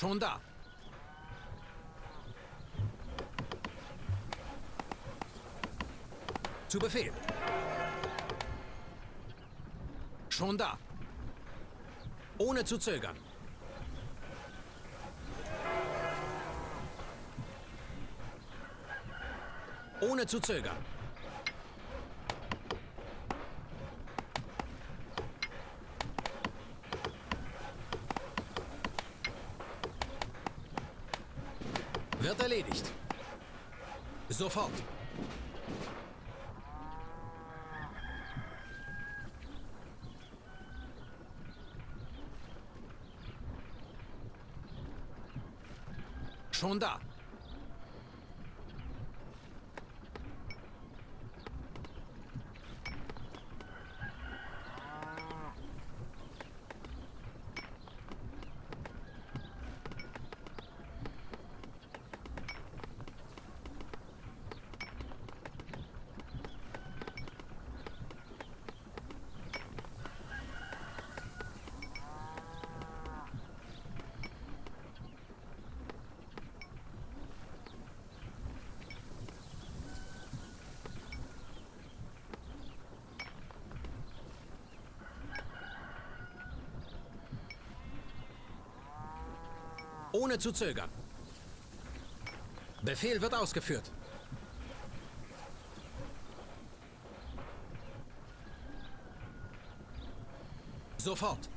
Schon da. Zu Befehl. Schon da. Ohne zu zögern. Ohne zu zögern. Wird erledigt. Sofort. Schon da. Ohne zu zögern. Befehl wird ausgeführt. Sofort.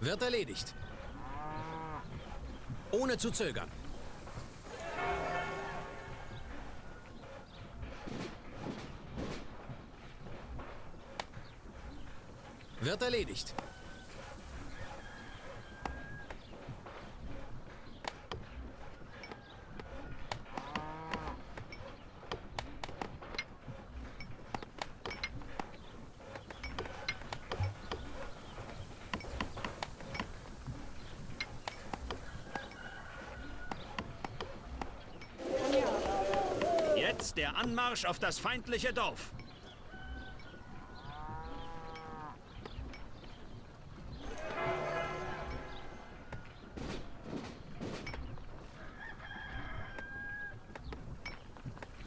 Wird erledigt. Ohne zu zögern. Wird erledigt. Jetzt der Anmarsch auf das feindliche Dorf.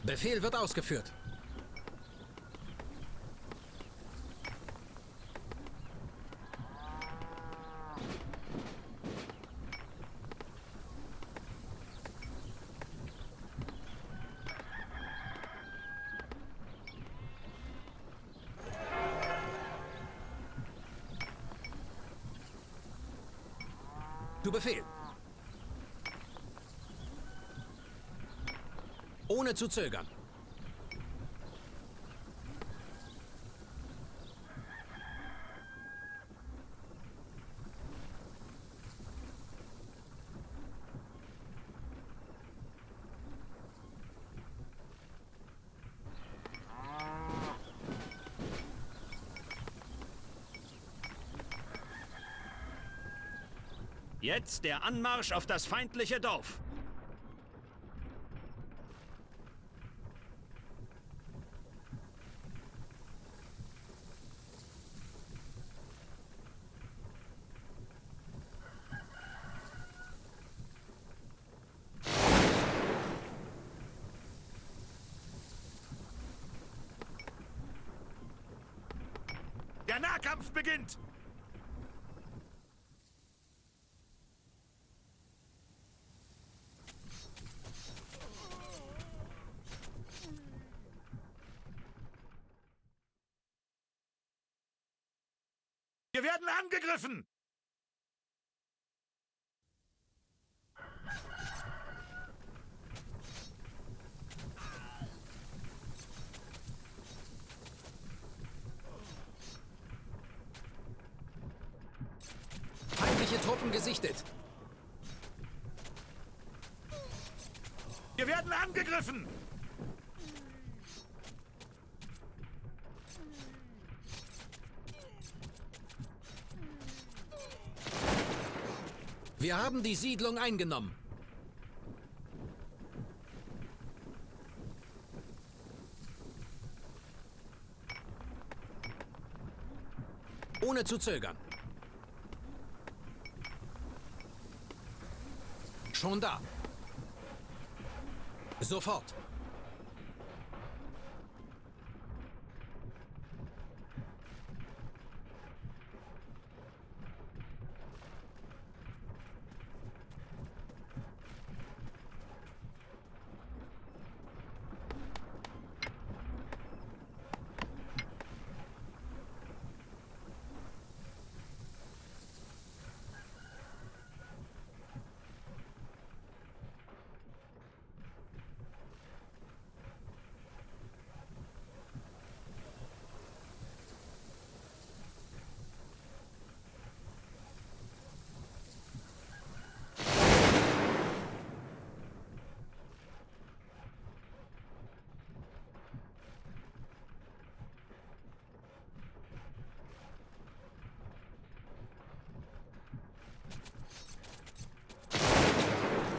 Befehl wird ausgeführt. Zu Befehl. Ohne zu zögern. Jetzt der Anmarsch auf das feindliche Dorf. Der Nahkampf beginnt! Wir werden angegriffen! Feindliche Truppen gesichtet. Wir werden angegriffen! Wir haben die Siedlung eingenommen. Ohne zu zögern. Schon da. Sofort.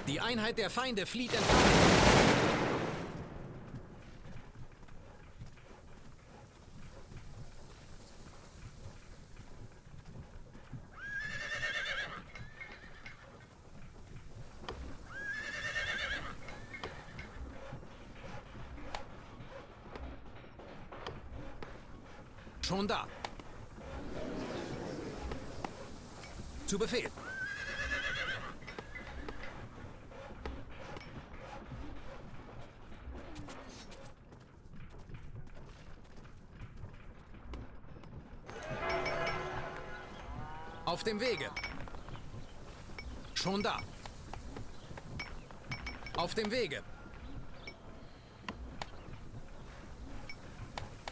Die Einheit der Feinde flieht entlang. Schon da. Zu Befehl. Auf dem Wege. Schon da. Auf dem Wege.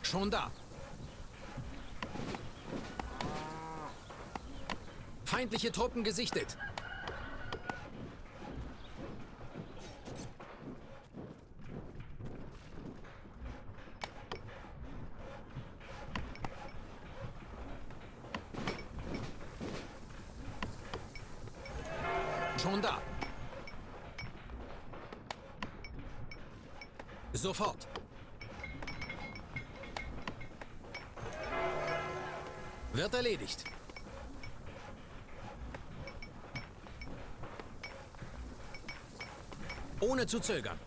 Schon da. Feindliche Truppen gesichtet. Schon da. Sofort. Wird erledigt. Ohne zu zögern.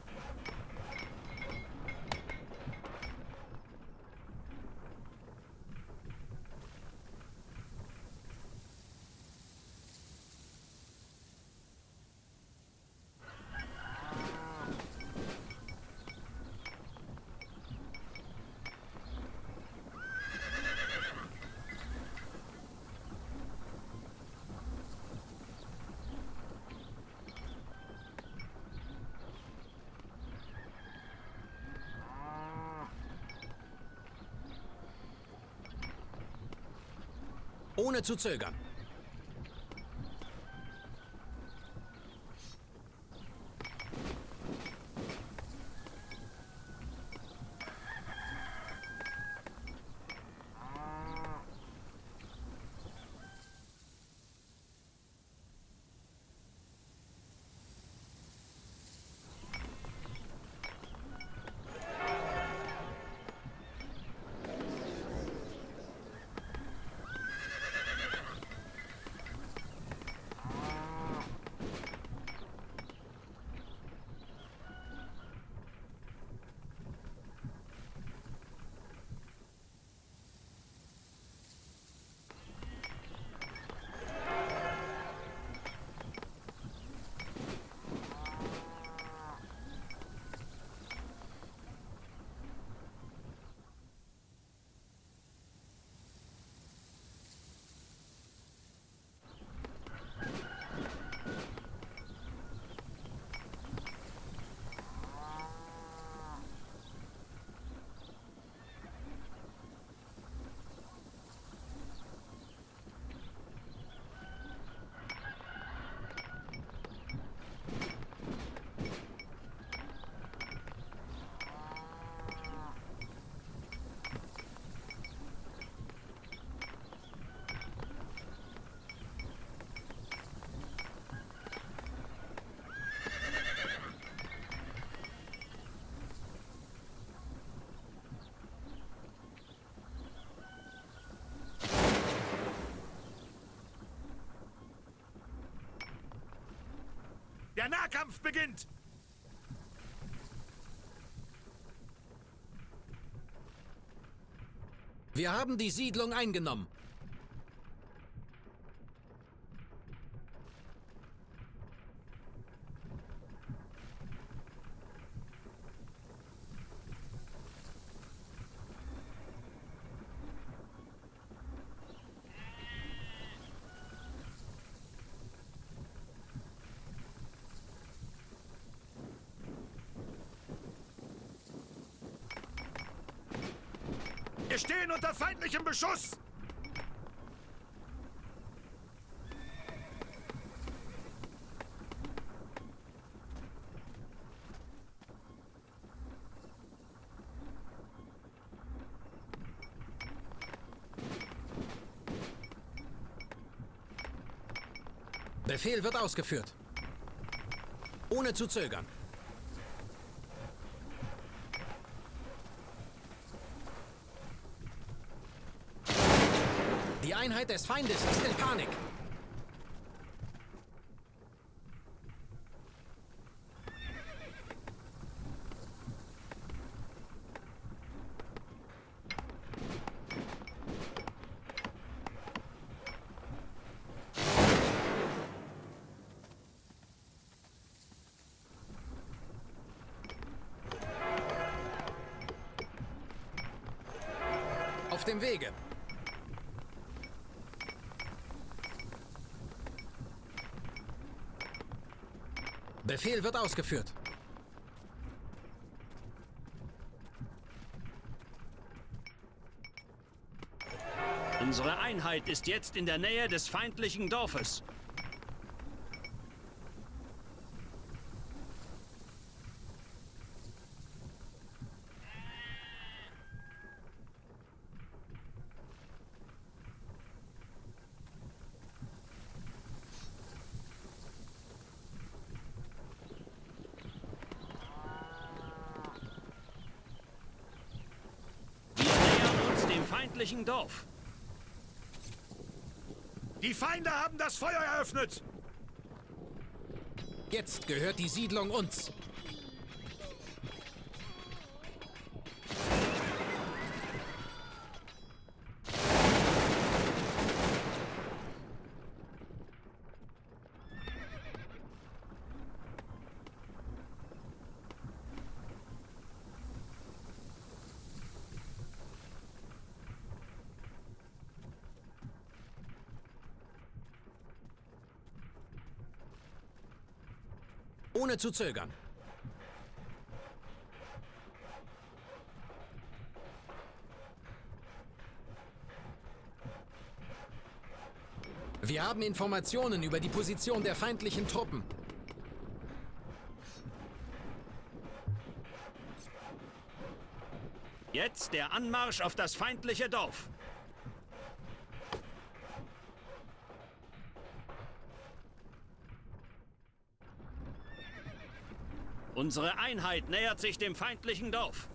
Ohne zu zögern. Der Nahkampf beginnt! Wir haben die Siedlung eingenommen. Wir stehen unter feindlichem Beschuss! Befehl wird ausgeführt. Ohne zu zögern. Die Einheit des Feindes ist in Panik. Auf dem Wege. Befehl wird ausgeführt. Unsere Einheit ist jetzt in der Nähe des feindlichen Dorfes. Feindlichen Dorf. Die Feinde haben das Feuer eröffnet! Jetzt gehört die Siedlung uns. Ohne zu zögern. Wir haben Informationen über die Position der feindlichen Truppen. Jetzt der Anmarsch auf das feindliche Dorf. Unsere Einheit nähert sich dem feindlichen Dorf.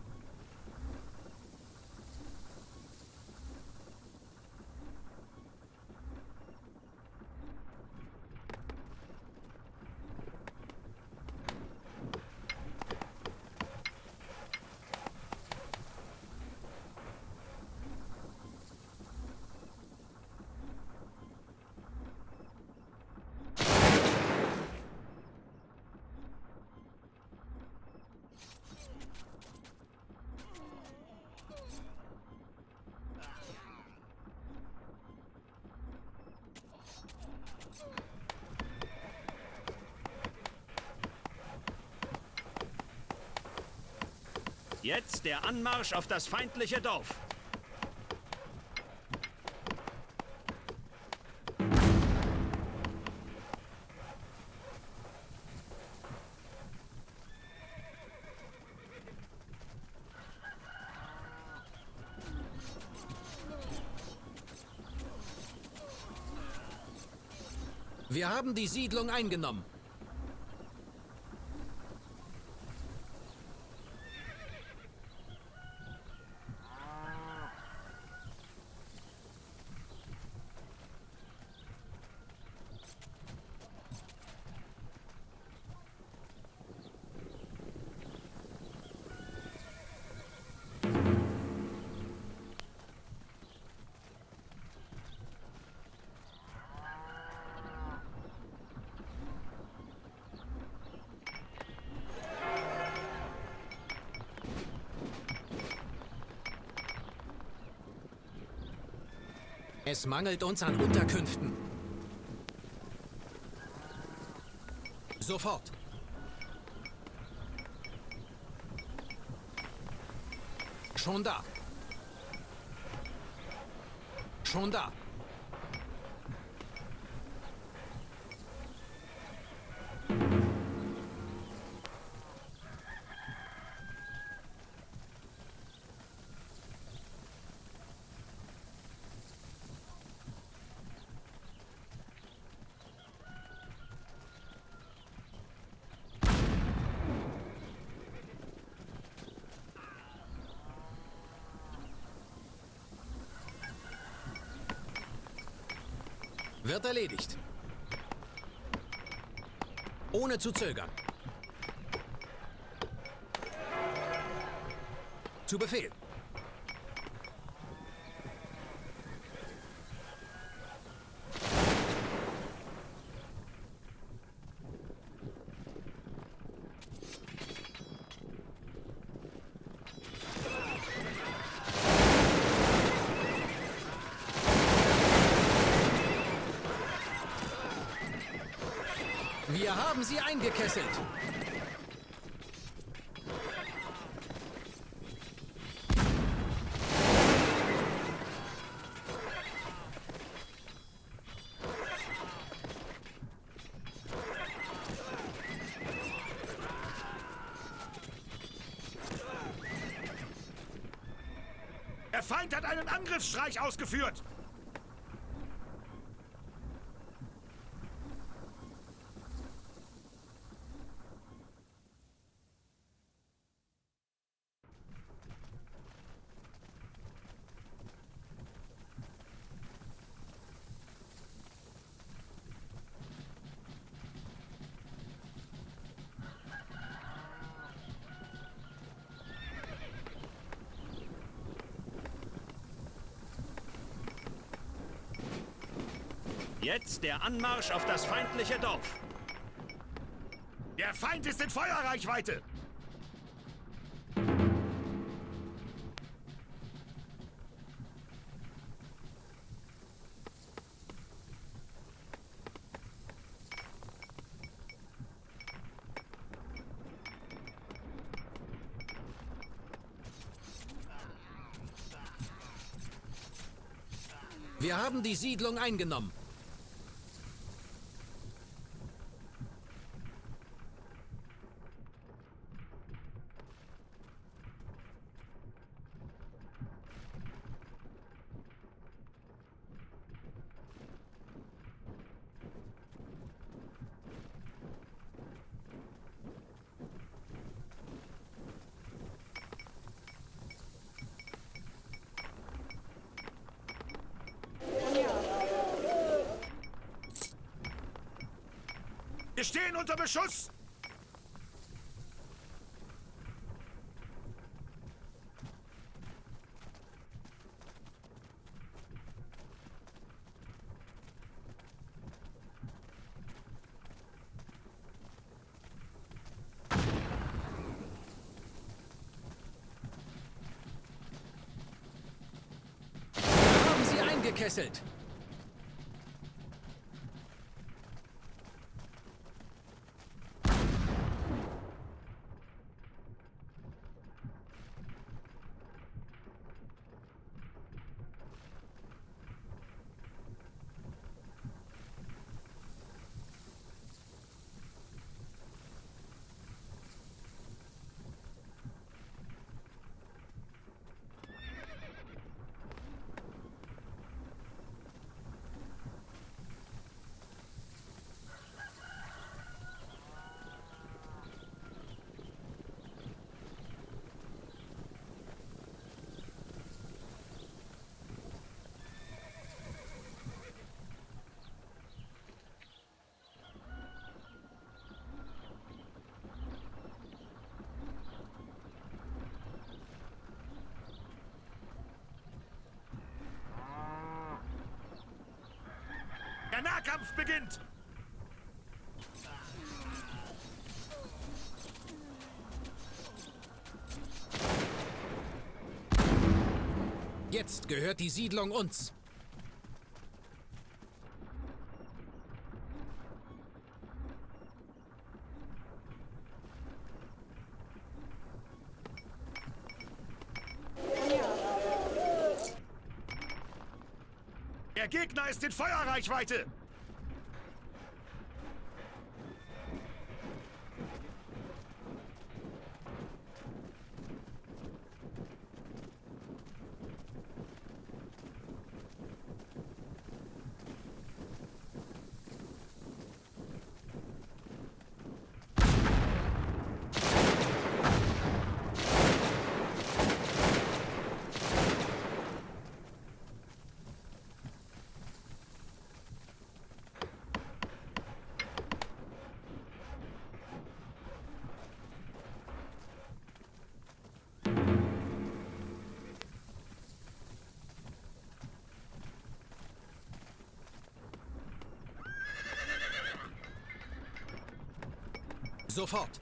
Jetzt der Anmarsch auf das feindliche Dorf. Wir haben die Siedlung eingenommen. Es mangelt uns an Unterkünften. Sofort. Schon da. Schon da. Wird erledigt. Ohne zu zögern. Zu Befehl. Wir haben sie eingekesselt. Der Feind hat einen Angriffsstreich ausgeführt. Jetzt der Anmarsch auf das feindliche Dorf. Der Feind ist in Feuerreichweite. Wir haben die Siedlung eingenommen. Wir stehen unter Beschuss! Wir haben sie eingekesselt. Der Nahkampf beginnt! Jetzt gehört die Siedlung uns. Gegner ist in Feuerreichweite! Sofort!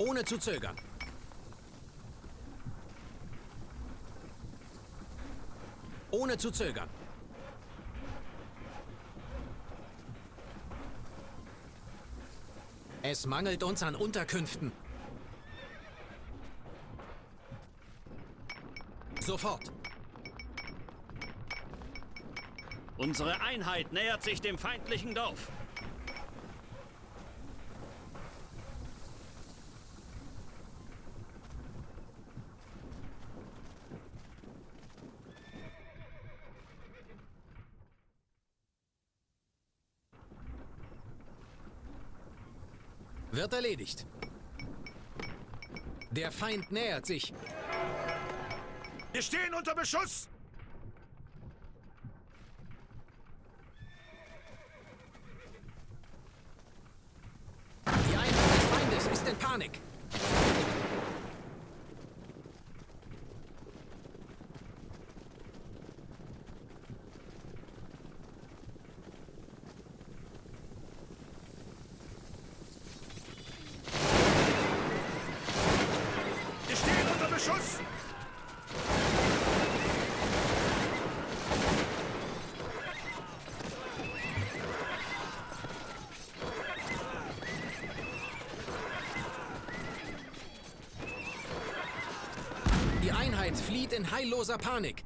Ohne zu zögern. Ohne zu zögern. Es mangelt uns an Unterkünften. Sofort. Unsere Einheit nähert sich dem feindlichen Dorf. Wird erledigt. Der Feind nähert sich. Wir stehen unter Beschuss! Die Einheit des Feindes ist in Panik. Wir stehen unter Beschuss! Die Einheit flieht in heilloser Panik.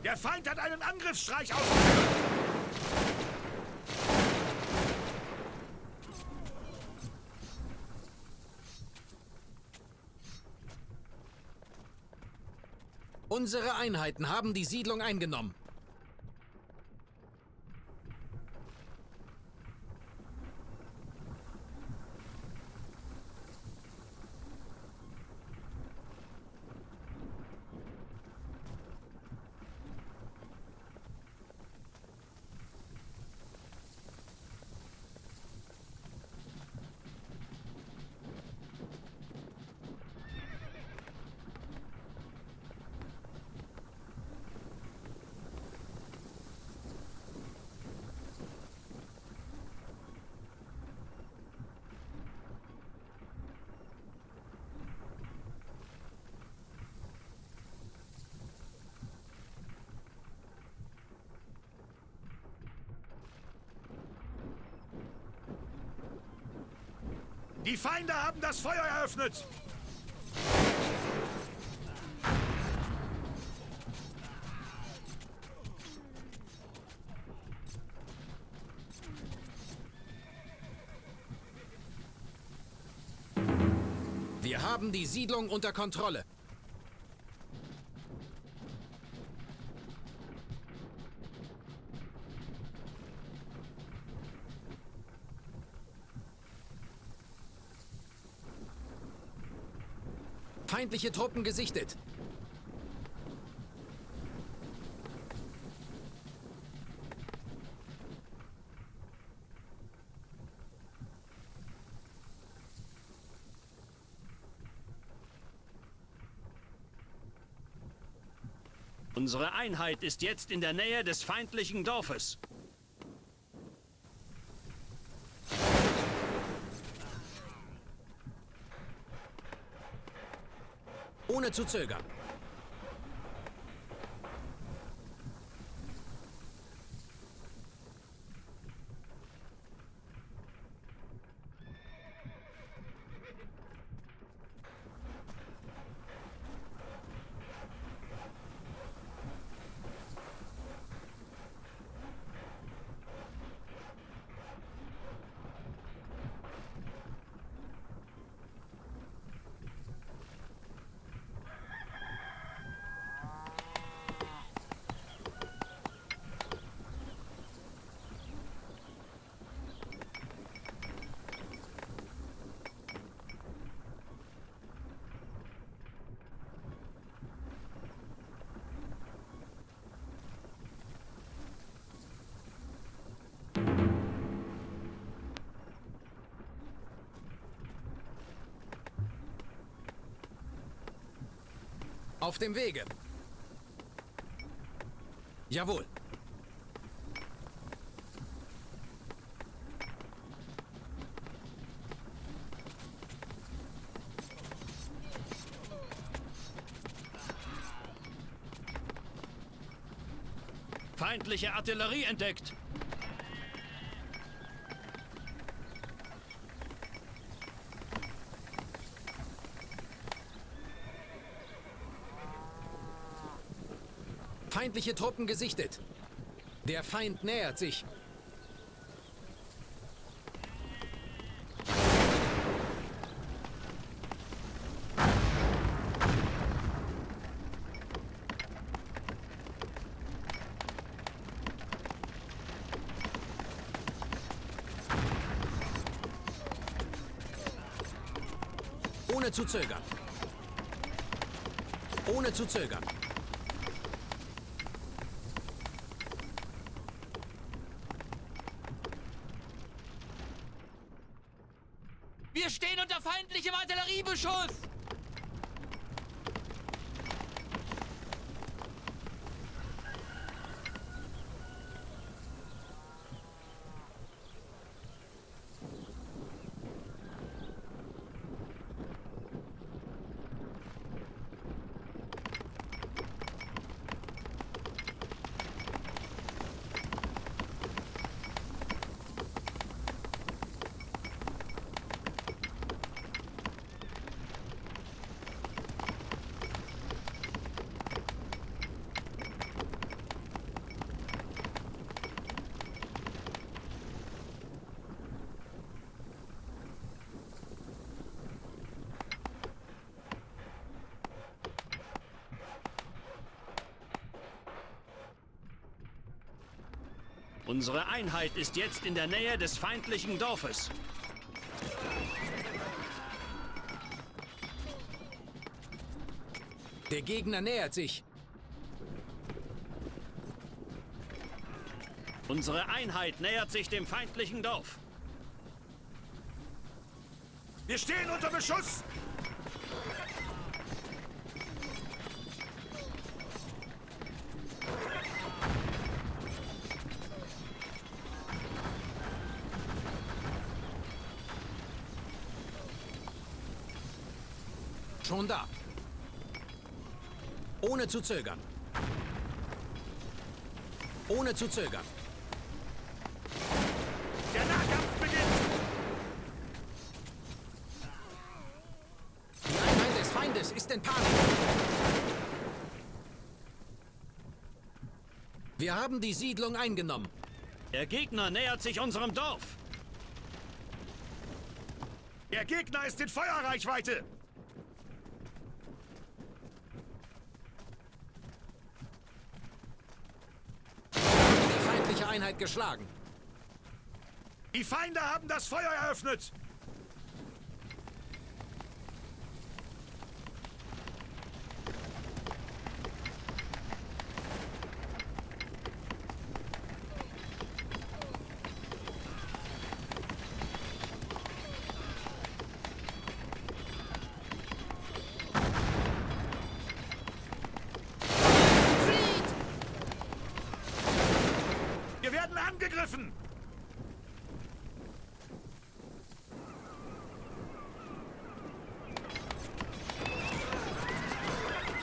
Der Feind hat einen Angriffsstreich ausgeführt! Unsere Einheiten haben die Siedlung eingenommen. Die Feinde haben das Feuer eröffnet! Wir haben die Siedlung unter Kontrolle. Feindliche Truppen gesichtet. Unsere Einheit ist jetzt in der Nähe des feindlichen Dorfes. Ohne zu zögern. Auf dem Wege. Jawohl. Feindliche Artillerie entdeckt. Feindliche Truppen gesichtet. Der Feind nähert sich. Ohne zu zögern. Ohne zu zögern. Wir stehen unter feindlichem Artilleriebeschuss! Unsere Einheit ist jetzt in der Nähe des feindlichen Dorfes. Der Gegner nähert sich. Unsere Einheit nähert sich dem feindlichen Dorf. Wir stehen unter Beschuss! Schon da. Ohne zu zögern. Ohne zu zögern. Der Nahkampf beginnt! Die Einheit des Feindes ist in Panik. Wir haben die Siedlung eingenommen. Der Gegner nähert sich unserem Dorf. Der Gegner ist in Feuerreichweite! Die feindliche Einheit geschlagen. Die Feinde haben das Feuer eröffnet! werden angegriffen!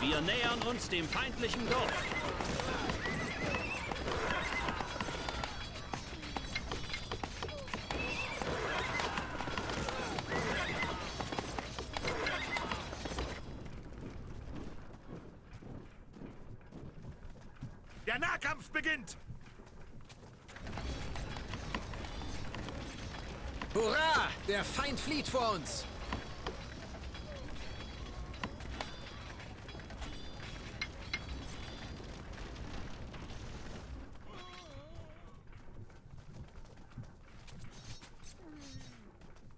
Wir nähern uns dem feindlichen Dorf. Der Nahkampf beginnt! Hurra! Der Feind flieht vor uns!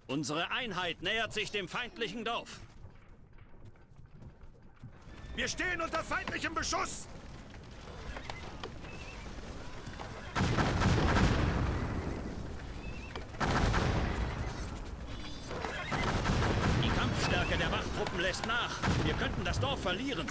Unsere Einheit nähert sich dem feindlichen Dorf. Wir stehen unter feindlichem Beschuss! Die Kampfstärke der Wachtruppen lässt nach. Wir könnten das Dorf verlieren.